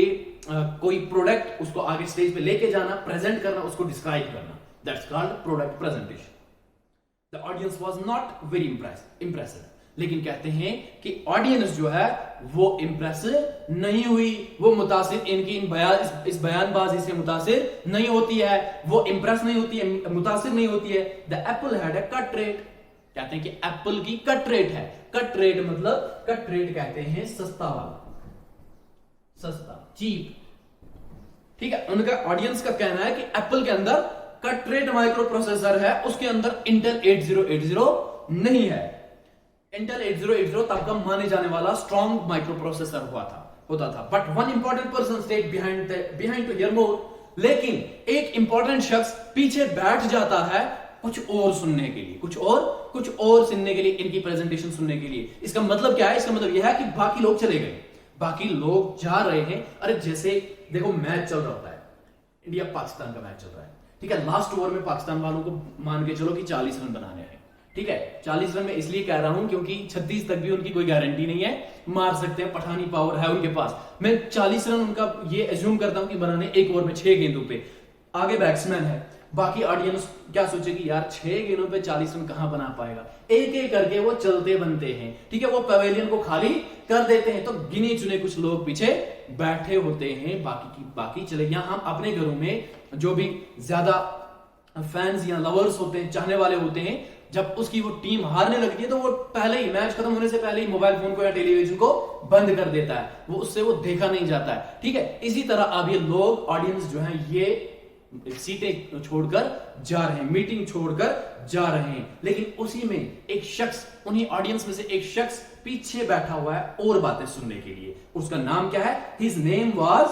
कोई प्रोडक्ट, उसको आगे स्टेज पे लेके जाना, प्रेजेंट करना, उसको डिस्क्राइब करना, that's called product presentation. The audience was not very impressive. लेकिन कहते हैं कि ऑडियंस जो है वो इंप्रेसिव नहीं हुई, वो मुतासिर, इनकी इस बयानबाजी से मुतासिर नहीं होती है, वो इंप्रेस नहीं होती है, मुतासिर नहीं होती है। The apple had a cut rate. कहते हैं कि एप्पल की कट रेट है। कट रेट मतलब, कट रेट कहते हैं सस्ता वाला, सस्ता, चीप, ठीक है। उनका ऑडियंस का कहना है कि एप्पल के अंदर कट रेट माइक्रो प्रोसेसर है, उसके अंदर इंटेल 8080 नहीं है। इंटेल 8080 तब का माने जाने वाला स्ट्रॉन्ग माइक्रो प्रोसेसर होता था। But one important person stayed behind to hear more, लेकिन एक इंपॉर्टेंट शख्स पीछे बैठ जाता है कुछ और सुनने के लिए, कुछ और सुनने के लिए, इनकी प्रेजेंटेशन सुनने के लिए। इसका मतलब क्या है? इसका मतलब यह है कि बाकी लोग चले गए, बाकी लोग जा रहे हैं। अरे जैसे देखो मैच चल रहा होता है, इंडिया पाकिस्तान का मैच चल रहा है, ठीक है। लास्ट ओवर में पाकिस्तान वालों को मान के चलो कि 40 रन बनाने हैं, ठीक है। 40 रन में इसलिए कह रहा हूं क्योंकि 36 तक भी उनकी कोई गारंटी नहीं है, मार सकते हैं, पठानी पावर है उनके पास। मैं 40 रन उनका ये एज्यूम करता हूं कि बनाने एक ओवर में 6 गेंदों पे। आगे बैट्समैन है, बाकी ऑडियंस क्या सोचेगी, यार 6 गेंदों पे 40 रन कहां बना पाएगा। एक एक करके वो चलते बनते हैं, ठीक है। वो पवेलियन को खाली कर देते हैं, तो गिने चुने कुछ लोग पीछे बैठे होते हैं, बाकी चले। यहां हम अपने घरों में जो भी ज्यादा फैंस या लवर्स होते हैं, चाहने वाले होते हैं, जब उसकी वो टीम हारने लगती है तो वो पहले ही, मैच खत्म होने से पहले ही मोबाइल फोन को या टेलीविजन को बंद कर देता है, वो उससे वो देखा नहीं जाता है, ठीक है। इसी तरह अब ये लोग, ऑडियंस जो है, ये सीटें छोड़कर जा रहे हैं, मीटिंग छोड़कर जा रहे हैं, लेकिन उसी में एक शख्स, उन्हीं ऑडियंस में से एक शख्स पीछे बैठा हुआ है और बातें सुनने के लिए। उसका नाम क्या है? His name was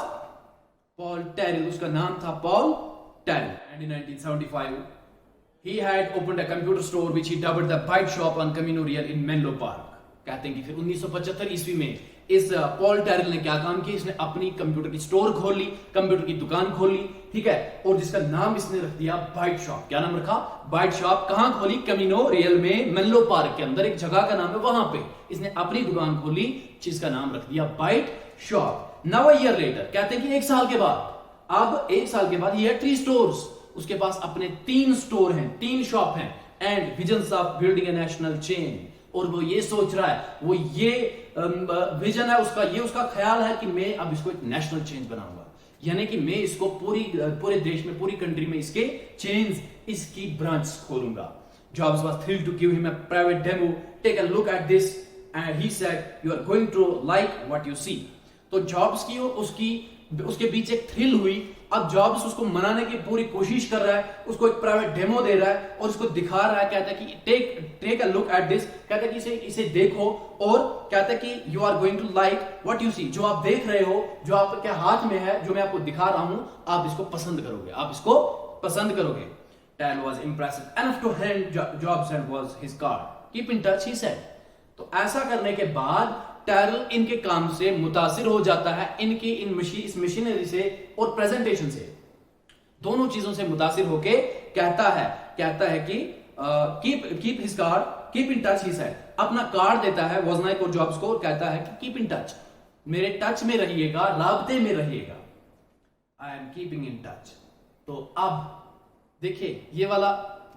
Paul Terrell. उसका नाम था Paul Terrell. And in 1975 he had opened a computer store which he dubbed the Byte Shop on Camino Real in Menlo Park. कहते हैं कि फिर 1975 ईस्वी में इस पॉल टेरिल ने क्या काम किया, इसने अपनी कंप्यूटर की स्टोर खोल ली, कंप्यूटर की दुकान खोल ली, ठीक है, और जिसका नाम इसने रख दिया बाइट शॉप। क्या नाम रखा? Byte Shop. कहां खोली? कैमिनो रियल में, मेनलो पार्क के अंदर एक जगह का नाम है, वहां पे इसने अपनी दुकान खोली जिसका नाम रख दिया Byte Shop. Now a year later, कहते हैं कि एक साल के बाद, अब एक साल के बाद, ये 3 स्टोर्स, उसके पास अपने 3 स्टोर हैं, 3 शॉप हैं, and visions of building A national chain. और वो ये सोच रहा है, वो ये विजन है उसका, ये उसका ख्याल है कि मैं अब इसको एक नेशनल चेंज बनाऊंगा, यानी कि मैं इसको पूरे देश में, पूरी कंट्री में इसके चेन्स, इसकी ब्रांच खोलूंगा। Jobs was thrilled to give him a private demo. Take a look at this, and he said, "You are going to like what you see." तो जॉब्स की उसके बीच एक थ्रिल हुई। अब जॉब्स उसको मनाने की पूरी कोशिश कर रहा है, उसको एक प्राइवेट डेमो दे रहा है और उसको दिखा रहा है। कहता है कि take a look at this, कहता है कि इसे देखो, और कहता है कि you are going to like what you see. जो आप देख रहे हो, जो आपके हाथ में है, जो मैं आपको दिखा रहा हूं, आप इसको पसंद करोगे, आप इसको पसंद करोगे। Tel was impressive enough to hand Jobs and was his card. Keep in touch, he said. तो ऐसा करने के बाद टेरल इनके काम से मुतासिर हो जाता है, इनकी इस मशीनरी से और प्रेजेंटेशन से। दोनों चीजों से मुतासिर होके कहता है कि keep his card, keep in touch, he said, अपना कार्ड देता है वोजनाइक और जॉब्स को और कहता है कि कीप इन टच, मेरे टच में रहिएगा, राब्ते में रहिएगा, I am keeping in touch. तो अब देखिए ये वाला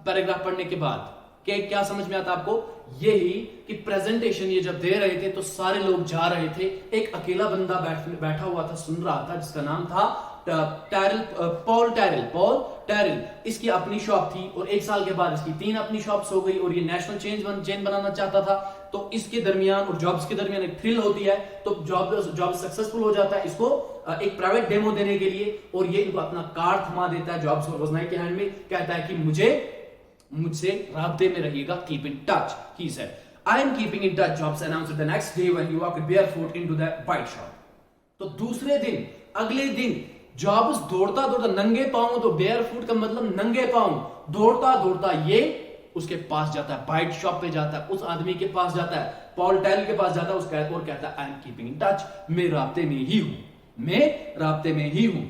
पैराग्राफ पढ़ने के बाद क्या समझ में आता आपको? यही कि प्रेजेंटेशन ये जब दे रहे थे तो सारे लोग जा रहे थे, एक अकेला बंदा बैठा हुआ था, सुन रहा था, जिसका नाम था पॉल टैरिल। इसकी अपनी शॉप थी और 1 साल के बाद इसकी 3 अपनी शॉप्स हो गई और ये नेशनल चेन बनाना चाहता था। तो इसके दरमियान और जॉब्स के दरमियान एक थ्रिल होती है, तो जॉब सक्सेसफुल हो जाता है इसको एक प्राइवेट डेमो देने के लिए, और ये इनको अपना कार्ड थमा देता है जॉब्स और वोजनाइक के हैंड में, कहता है कि मुझसे राब्ते में रहिएगा, keep in touch, he said. I am keeping in touch, jobs announced the next day when he walked barefoot into the bike shop. तो दूसरे दिन, अगले दिन जॉब्स दौड़ता नंगे पांव, तो बेयरफुट का मतलब नंगे पांव, दौड़ता ये उसके पास जाता है, बाइट शॉप पे जाता है, उस आदमी के पास जाता है, पॉल टैरिल के पास जाता है, और कहता है I am keeping in touch, मैं राब्ते में ही हूं।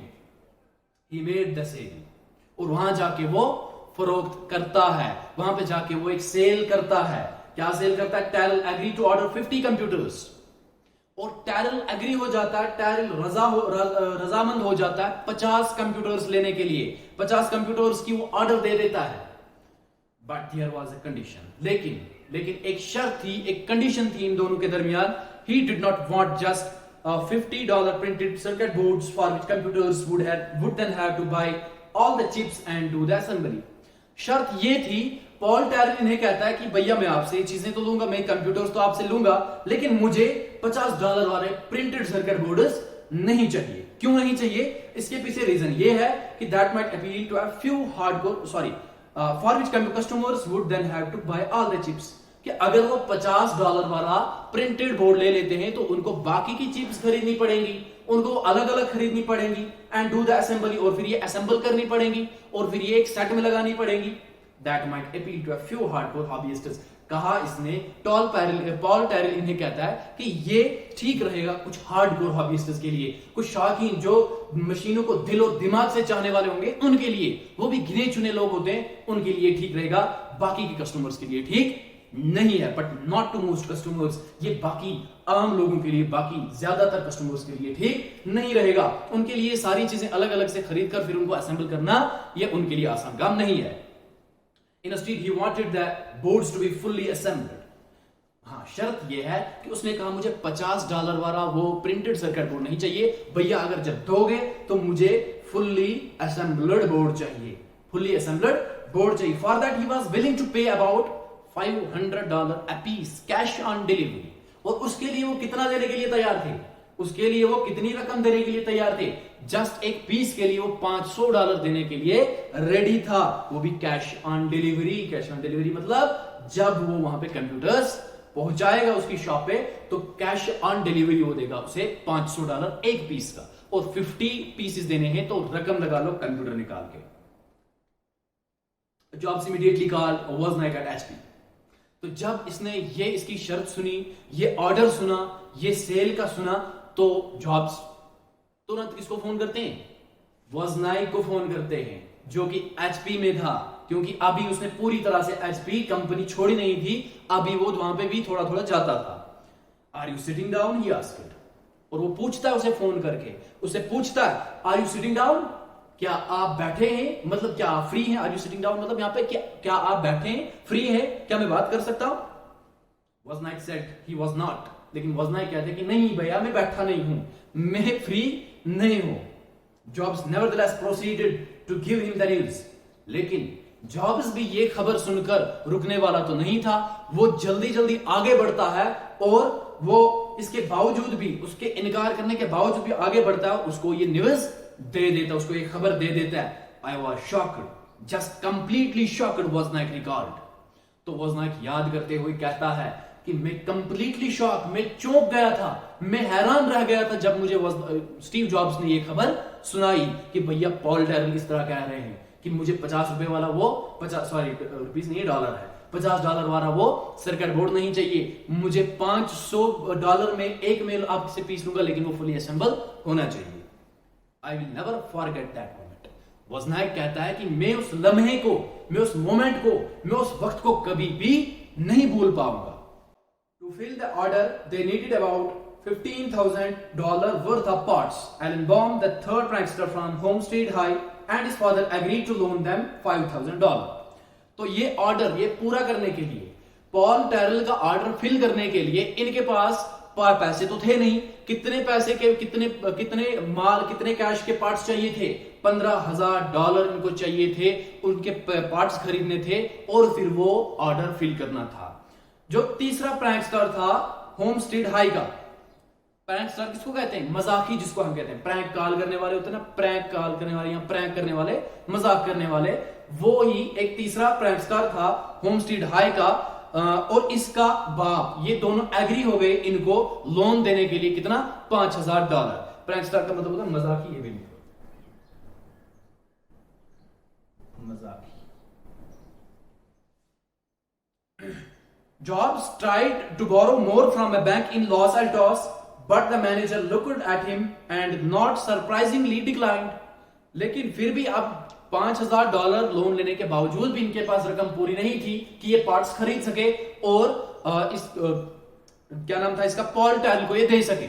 ही मेड द सेल, और वहां जाके वो फरोख्त करता है, वहां पे जाके वो एक सेल करता है। क्या सेल करता है? टैरिल एग्री टू ऑर्डर 50 कंप्यूटर्स, और टैरिल एग्री हो जाता है, टैरिल रजामंद हो जाता है 50 कंप्यूटर्स लेने के लिए, 50 कंप्यूटर्स की वो ऑर्डर दे देता है। But there was a condition, लेकिन एक शर्त थी, एक कंडीशन थी इन दोनों के दरमियान। He did not want just $50 printed circuit boards for which computers would then have to buy all the chips and do the assembly. शर्त ये थी, पॉल टैरिल इन्हें कहता है कि भैया मैं आपसे ये चीजें तो लूंगा, मैं कंप्यूटर्स तो आपसे लूंगा, लेकिन मुझे $50 वाले प्रिंटेड सर्किट बोर्ड्स नहीं चाहिए। क्यों नहीं चाहिए? इसके पीछे रीजन ये है कि that might appeal to a few for which customers would then have to buy all the chips, कि अगर वो $50 वाला प्रिंटेड बोर्ड ले लेते हैं तो उनको बाकी की चिप्स खरीदनी पड़ेंगी, उनको अलग अलग खरीदनी पड़ेंगी, एंड डू द असेंबली, और फिर ये असेंबल करनी पड़ेंगी, और फिर ये एक सेट में लगानी पड़ेगी। That might appeal to a few hardcore hobbyists, कहा इसने। पॉल टैरिल इन्हें कहता है कि ये ठीक रहेगा कुछ हार्डकोर हॉबियिस्ट्स के लिए, कुछ शौकीन जो मशीनों को दिल और दिमाग से चाहने वाले होंगे उनके लिए, वो भी गिने चुने लोग होते हैं, उनके लिए ठीक रहेगा, बाकी के कस्टमर्स के लिए ठीक नहीं है। But not to most customers, ये बाकी आम लोगों के लिए, बाकी ज्यादातर कस्टमर्स के लिए ठीक नहीं रहेगा। उनके लिए सारी चीजें अलग अलग से खरीद कर फिर उनको असेंबल करना, ये उनके लिए आसान काम नहीं है। Instead, he wanted the boards to be fully assembled. हाँ, शर्त यह है कि उसने कहा मुझे $50 वाला वो प्रिंटेड सर्किट बोर्ड नहीं चाहिए भैया, अगर जब दोगे तो मुझे फुल्ली असेंबल्ड बोर्ड चाहिए, for that he was willing to pay about $500 a piece cash on delivery. और उसके लिए वो कितना देने के लिए तैयार थे? उसके लिए वो कितनी रकम देने के लिए तैयार थे? जस्ट एक पीस के लिए वो $500 देने के लिए रेडी था, वो भी cash on delivery. Cash on delivery मतलब जब वो वहां पे कंप्यूटर्स पहुंचाएगा उसकी शॉप पे, तो कैश ऑन डिलीवरी वो देगा उसे $500 एक पीस का, और 50 पीसेस देने हैं तो रकम लगा लो कंप्यूटर निकाल के। Jobs immediately called Wozniak at HP। तो जब इसने ये इसकी शर्त सुनी, ये ऑर्डर सुना, ये सेल का सुना, तो जॉब्स तुरंत किसको फोन करते हैं? वोजनाइक को फोन करते हैं, जो कि HP में था, क्योंकि अभी उसने पूरी तरह से HP कंपनी छोड़ी नहीं थी, अभी वो वहां पे भी थोड़ा थोड़ा जाता था। Are you sitting down, he asked. और वो पूछता है उसे फोन करके, उसे पूछता है आर यू सिटिंग डाउन, क्या आप बैठे हैं, मतलब क्या आप फ्री हैं? आर यू सिटिंग डाउन मतलब यहां पे क्या आप बैठे हैं, फ्री हैं, क्या मैं बात कर सकता हूं? वोजनाइक सेड ही वाज नॉट, लेकिन वोजनाइक कहते कि नहीं भैया मैं बैठा नहीं हूं, मैं फ्री नहीं हूं। Jobs nevertheless proceeded to give him the news, लेकिन जॉब्स भी ये खबर सुनकर रुकने वाला तो नहीं था, वो जल्दी जल्दी आगे बढ़ता है, और वो इसके बावजूद भी, उसके इनकार करने के बावजूद भी आगे बढ़ता है, उसको ये न्यूज दे देता, उसको ये खबर दे देता है। I was shocked, just completely shocked, Wozniak recalled. तो वोजनाइक याद करते हुए कहता है कि मैं कंप्लीटली शॉक, मैं चौंक गया था, मैं हैरान रह गया था जब मुझे स्टीव जॉब्स ने ये खबर सुनाई कि भैया पॉल टैरिल इस तरह कह रहे हैं कि मुझे $50 वाला वो रुपीस नहीं, डॉलर है, $50 वाला वो सर्किट बोर्ड नहीं चाहिए, मुझे $500 में एक मेल आपसे पीस लूंगा, लेकिन वो फुली असेंबल होना चाहिए। I will never forget that moment. Wozniak कहता है कि मैं उस लम्हे को, मैं उस मोमेंट को, मैं उस वक्त को कभी भी नहीं भूल पाऊंगा। To fill the order, they needed about $15,000 worth of parts. Alan Baum, the third prankster from Homestead High, and his father agreed to loan them $5,000. तो ये ऑर्डर, ये पूरा करने के लिए, पॉल टेरल का ऑर्डर फिल करने के लिए इनके पास पैसे तो थे नहीं। कितने पैसे के, कितने माल, कितने कैश के पार्ट्स चाहिए थे? $15,000 इनको चाहिए थे, उनके पार्ट्स खरीदने थे और फिर वो ऑर्डर फिल करना था। जो तीसरा प्रैंकस्टर था होमस्टेड हाई का, प्रैंकस्टर किसको कहते हैं? मजाकी, जिसको हम कहते हैं प्रैंक कॉल करने वाले होते हैं ना, प्रैंक कॉल करने वाले या प्रैंक करने वाले, मजाक करने वाले, वो ही एक तीसरा प्रैंकस्टर था होमस्टेड हाई का। और इसका बाप, ये दोनों एग्री हो गए इनको लोन देने के लिए। कितना? $5,000। प्रैंकस्टर का मतलब होता है मजाकी, ये भी मजाकी। Jobs tried to borrow more from a bank in Los Altos, but the manager looked at him and not surprisingly declined. लेकिन फिर भी अब $5,000 लोन लेने के बावजूद भी इनके पास रकम पूरी नहीं थी कि ये पार्ट्स खरीद सके और क्या नाम था इसका, पॉल टेरल को ये दे सके।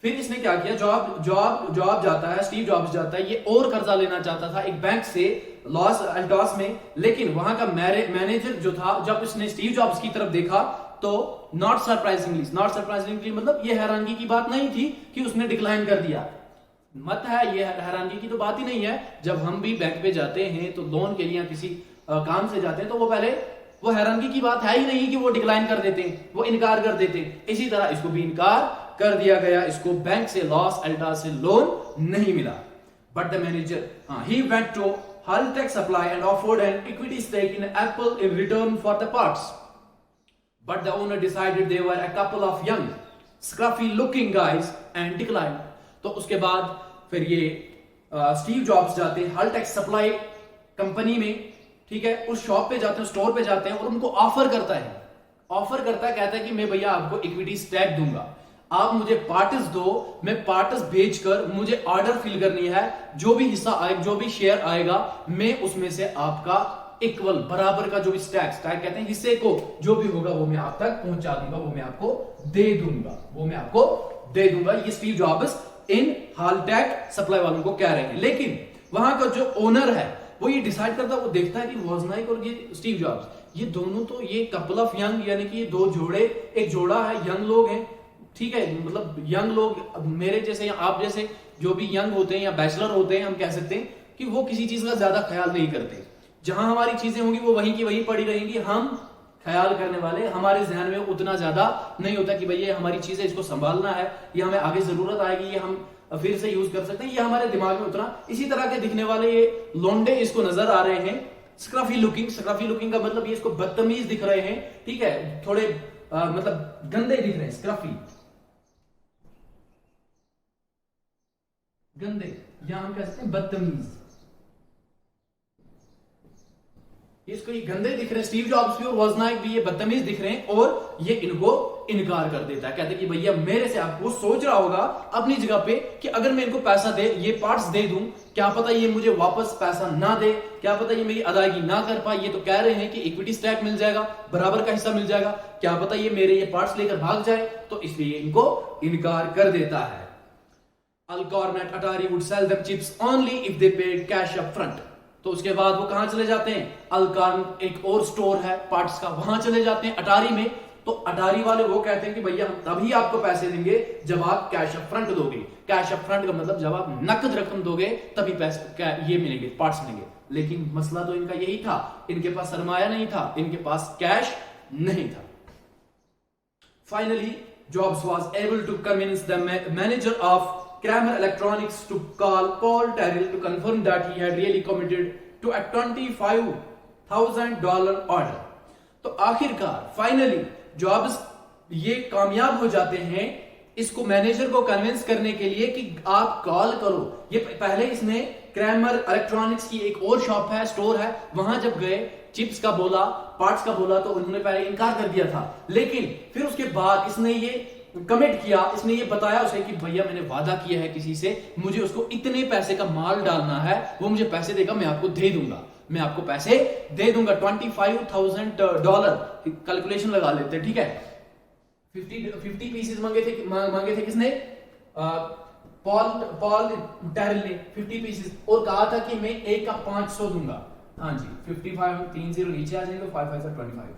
फिर इसने क्या किया? जॉब जाता है, स्टीव जॉब्स जाता है, ये और कर्जा लेना चाहता था एक बैंक से लॉस एल्टोस में, लेकिन वहां का मैनेजर जो था, जब उसने स्टीव जॉब्स की तरफ देखा तो नॉट सरप्राइजिंगली मतलब ये हैरानगी की बात नहीं थी कि उसने डिक्लाइन कर दिया। मत है, ये हैरानगी की तो बात ही नहीं है। जब हम भी बैंक पे जाते हैं तो लोन के लिए किसी काम से जाते हैं तो वो हैरानगी की बात है ही नहीं कि वो डिक्लाइन कर देते हैं, वो इनकार कर देते हैं। इसी तरह इसको भी इनकार कर दिया गया, इसको बैंक से, लॉस एल्टोस से लोन नहीं मिला। But the manager, he went to Haltech Supply and offered an equity stake in Apple in return for the parts. But the owner decided they were a couple of young, scruffy-looking guys and declined. तो उसके बाद फिर ये Steve jobs जाते हैं हाल्टेक supply company में, ठीक है, उस शॉप पे जाते हैं, स्टोर पे जाते हैं और उनको ऑफर करता है, कहता है कि मैं भैया आपको इक्विटी स्टैक दूंगा, आप मुझे पार्ट्स दो, मैं पार्ट्स बेचकर मुझे ऑर्डर फिल करनी है, जो भी हिस्सा आएगा, जो भी शेयर आएगा, मैं उसमें से आपका इक्वल, बराबर का जो भी स्टैक कहते हैं, हिस्से को जो भी होगा वो मैं आप तक पहुंचा दूंगा, वो मैं आपको दे दूंगा। ये स्टीव जॉब्स इन हाल्टेक सप्लाई वालों को कह रहे हैं। लेकिन वहां का जो ओनर है वो ये डिसाइड करता है, वो देखता है कि वोज़नाइक और ये स्टीव जॉब्स, ये दोनों तो ये कपल ऑफ यंग, यानी कि ये दो जोड़े, एक जोड़ा है, यंग लोग हैं, ठीक है, मतलब यंग लोग मेरे जैसे या आप जैसे जो भी यंग होते हैं या बैचलर होते हैं, हम कह सकते हैं कि वो किसी चीज का ज्यादा ख्याल नहीं करते। जहां हमारी चीजें होंगी वो वहीं की वहीं पड़ी रहेंगी, हम ख्याल करने वाले, हमारे ध्यान में उतना ज्यादा नहीं होता कि भाई ये हमारी चीज है, इसको संभालना है, ये हमें आगे जरूरत आएगी, ये हम फिर से यूज कर सकते हैं, ये हमारे दिमाग में उतना। इसी तरह के दिखने वाले ये लोंडे इसको नजर आ रहे हैं, स्क्रफी लुकिंग का मतलब ये इसको बदतमीज दिख रहे हैं, ठीक है, थोड़े मतलब गंदे दिख रहे हैं, स्क्रफी गंदे, या हम कह सकते हैं बदतमीज, इसको ये गंदे दिख रहे हैं, स्टीव जॉब्स भी और वोज़नाइक भी ये बदतमीज दिख रहे हैं, और ये इनको इनकार कर देता है, कहते हैं कि भैया मेरे से, आपको सोच रहा होगा अपनी जगह पे कि अगर मैं इनको पैसा दे, ये पार्ट्स दे दूं, क्या पता ये मुझे वापस पैसा ना दे, क्या पता ये मेरी अदायगी ना कर पाए, ये तो कह रहे हैं कि इक्विटी स्टैक मिल जाएगा, बराबर का हिस्सा मिल जाएगा, क्या पता ये मेरे ये पार्ट्स लेकर भाग जाए, तो इसलिए इनको इनकार कर देता है। Alcorn at Atari would sell them chips only if they paid cash up front. तो उसके बाद वो कहां चले जाते हैं? Alcorn एक और स्टोर है पार्ट्स का, वहां चले जाते हैं अटारी में। तो अटारी वाले वो कहते हैं कि भैया हम तभी आपको पैसे देंगे जब आप कैश अप फ्रंट दोगे। कैश अप फ्रंट का मतलब जब आप नकद रकम दोगे तभी पैसे ये मिलेंगे, पार्ट्स मिलेंगे। लेकिन मसला तो इनका यही था, इनके पास सरमाया नहीं था, इनके पास कैश नहीं था। Finally, Jobs was able to convince the manager of Kramer Electronics to call Paul Terrell to confirm that he had really committed to a $25,000 order. तो आखिरकार फाइनली जॉब्स ये कामयाब हो जाते हैं इसको मैनेजर को कन्विंस करने के लिए कि आप कॉल करो। ये पहले इसने क्रैमर इलेक्ट्रॉनिक्स की एक और शॉप है, स्टोर है, वहां जब गए चिप्स का बोला, पार्ट्स का बोला, तो उन्होंने पहले इनकार कर दिया था, लेकिन फिर उसके बाद इसने ये कमिट किया, इसने ये बताया उसे कि भैया मैंने वादा किया है किसी से, मुझे उसको इतने पैसे का माल डालना है, वो मुझे पैसे देगा, मैं आपको दे दूंगा, मैं आपको पैसे दे दूंगा। $25,000 कैलकुलेशन लगा लेते, ठीक है। 50 पीसेस मांगे थे किसने? पॉल टैरल ने 50 पीसेस, और कहा था कि मैं एक का 500 दूंगा। हाँ जी, 55 3 0 नीचे आ जाएंगे, 5 5 25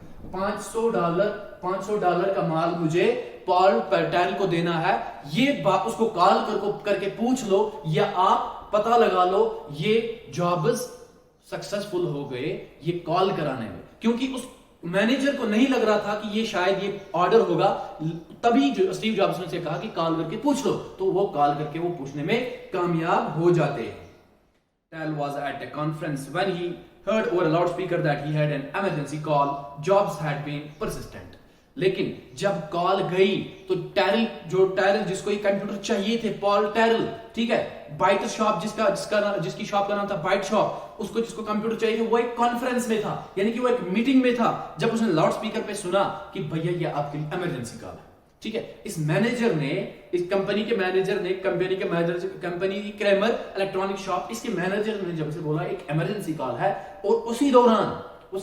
$500 का माल मुझे पॉल टैरल को देना है। ये बात उसको कॉल करके पूछ लो, या आप पता लगा लो ये जॉब्स सक्सेसफुल हो गए ये कॉल कराने में, क्योंकि उस मैनेजर को नहीं लग रहा था कि ये शायद ये ऑर्डर होगा। तभी जो स्टीव जॉब्स ने कहा कि कॉल करके पूछ लो, तो वो कॉल करके वो पूछने में कामयाब हो जाते हैं। Tal was at a conference when he heard over a loudspeaker that he had an emergency call. Jobs had been persistent. लेकिन जब कॉल गई तो टैरल जिसको ये कंप्यूटर चाहिए थे, पॉल टैरल, ठीक है, बाइट शॉप जिसकी शॉप का नाम था बाइट शॉप, उसको जिसको कंप्यूटर चाहिए वो एक कॉन्फ्रेंस में था, यानी कि वो एक मीटिंग में था। जब उसने लाउड स्पीकर पे सुना कि भैया ये आपके लिए इमरजेंसी कॉल है, ठीक है, इस मैनेजर ने, इस कंपनी के मैनेजर ने, कंपनी की क्रैमर इलेक्ट्रॉनिक शॉप, इसके मैनेजर ने जब से बोला एक इमरजेंसी कॉल है, और उसी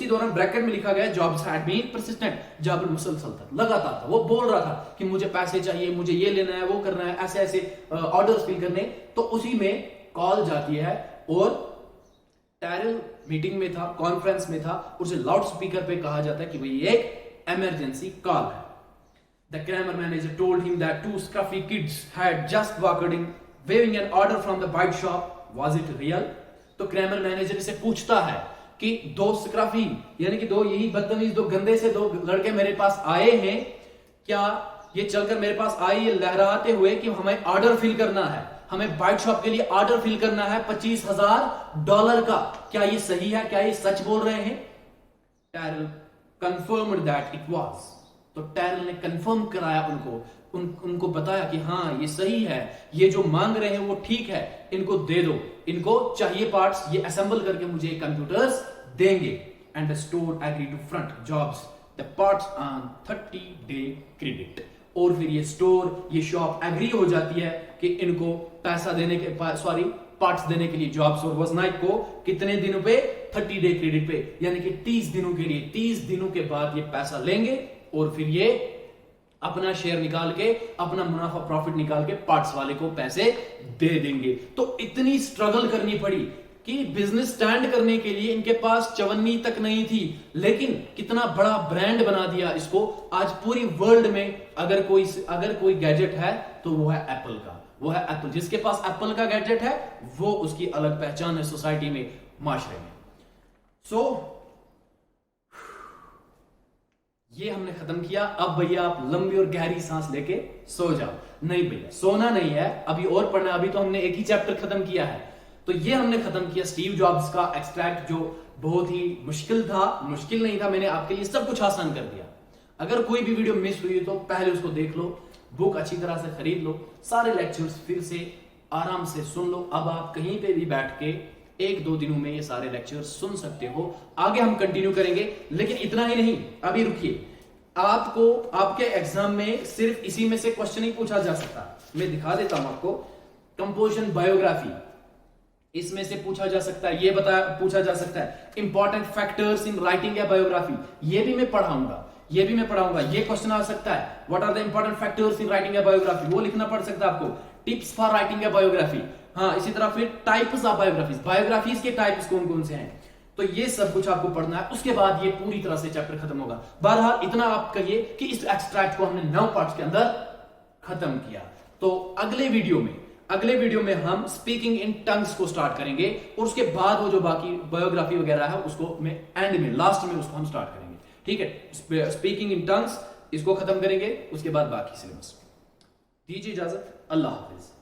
दौरान ब्रैकेट में लिखा गया Jobs had been persistent, Jobs मुसलसल था, लगातार था, वो बोल रहा था कि मुझे पैसे चाहिए, मुझे ये लेना है, वो करना है, ऐसे ऐसे ऑर्डर्स फिल करने। तो उसी में कॉल जाती है, और टैरल मीटिंग में था, कॉन्फ्रेंस में था, उसे लाउड स्पीकर पे कहा जाता है कि भाई एक इमरजेंसी कॉल है। The Kramer manager told him that 2 scruffy kids had just walked in waving an order from the bike shop. Was it real? तो क्रैमर मैनेजर से पूछता है कि 2 स्क्रफी, यानी कि 2 यही बदतमीज, 2 गंदे से 2 लड़के मेरे पास आए हैं, क्या ये चलकर मेरे पास आए ये लहराते हुए कि हमें ऑर्डर फिल करना है, हमें बाइक शॉप के लिए ऑर्डर फिल करना है $25,000 का, क्या ये सही है, क्या ये सच बोल रहे हैं? टैरल confirmed that it was. तो टैरल ने कंफर्म कराया उनको बताया कि हाँ ये सही है, ये जो मांग रहे हैं वो ठीक है, इनको दे दो, इनको चाहिए पार्ट्स, ये असेंबल करके मुझे कंप्यूटर्स देंगे। And the store agree to front Jobs the parts on 30-day credit. और फिर ये शॉप एग्री हो जाती है कि इनको पैसा देने के पार्ट्स देने के लिए जॉब्स और वज़नाइक को कितने दिनों पे? 30-day क्रेडिट पे, यानी कि 30 दिनों के लिए, 30 दिनों के बाद ये पैसा लेंगे, और फिर ये अपना शेयर निकाल के, अपना मुनाफा प्रॉफिट निकाल के पार्ट्स वाले को पैसे दे देंगे। तो इतनी स्ट्रगल करनी पड़ी कि बिजनेस स्टैंड करने के लिए इनके पास चवन्नी तक नहीं थी, लेकिन कितना बड़ा ब्रांड बना दिया इसको। आज पूरी वर्ल्ड में अगर कोई गैजेट है तो वो है एप्पल का, वो है एप्पल। जिसके पास एप्पल का गैजेट है वो उसकी अलग पहचान है सोसाइटी में, माशरे में। सो ये हमने खत्म किया। अब भैया आप लंबी और गहरी सांस लेके सो जाओ। नहीं भैया, सोना नहीं है, अभी और पढ़ना। अभी तो हमने एक ही चैप्टर खत्म किया है। तो ये हमने खत्म किया स्टीव जॉब्स का एक्सट्रैक्ट, जो बहुत ही मुश्किल नहीं था। मैंने आपके लिए सब कुछ आसान कर दिया। अगर कोई भी वीडियो मिस हुई तो पहले उसको देख लो, बुक अच्छी तरह से खरीद लो, सारे लेक्चर्स फिर से आराम से सुन लो। अब आप कहीं पे भी बैठ के 1-2 दिनों में ये सारे लेक्चर्स सुन सकते हो। आगे हम कंटिन्यू करेंगे, लेकिन इतना ही नहीं, अभी रुकिए। आपको आपके एग्जाम में सिर्फ इसी में से क्वेश्चन ही पूछा जा सकता। मैं दिखा देता हूं आपको। कंपोजिशन बायोग्राफी, इसमें से पूछा जा सकता है, पूछा जा सकता है। Important factors in writing a biography, ये भी मैं पढ़ाऊंगा। ये क्वेश्चन आ सकता है। What are the important factors in writing a biography, वो लिखना पड़ सकता है आपको। Tips for writing a biography, हाँ, इसी तरह फिर टाइप्स ऑफ बायोग्राफीज, बायोग्राफीज के टाइप्स कौन कौन से हैं, तो ये सब कुछ आपको पढ़ना है। उसके बाद ये पूरी तरह से चैप्टर खत्म होगा। बहरहाल इतना आप कहिए कि इस एक्सट्रैक्ट को हमने 9 पार्ट्स के अंदर खत्म किया। तो अगले वीडियो में हम स्पीकिंग इन टंग्स को स्टार्ट करेंगे, और उसके बाद वो जो बाकी बायोग्राफी वगैरह है उसको मैं एंड में, लास्ट में उसको हम स्टार्ट करेंगे। ठीक है, स्पीकिंग इन टंग्स इसको खत्म करेंगे, उसके बाद बाकी सिलेबस। दीजिए इजाजत, अल्लाह हाफिज।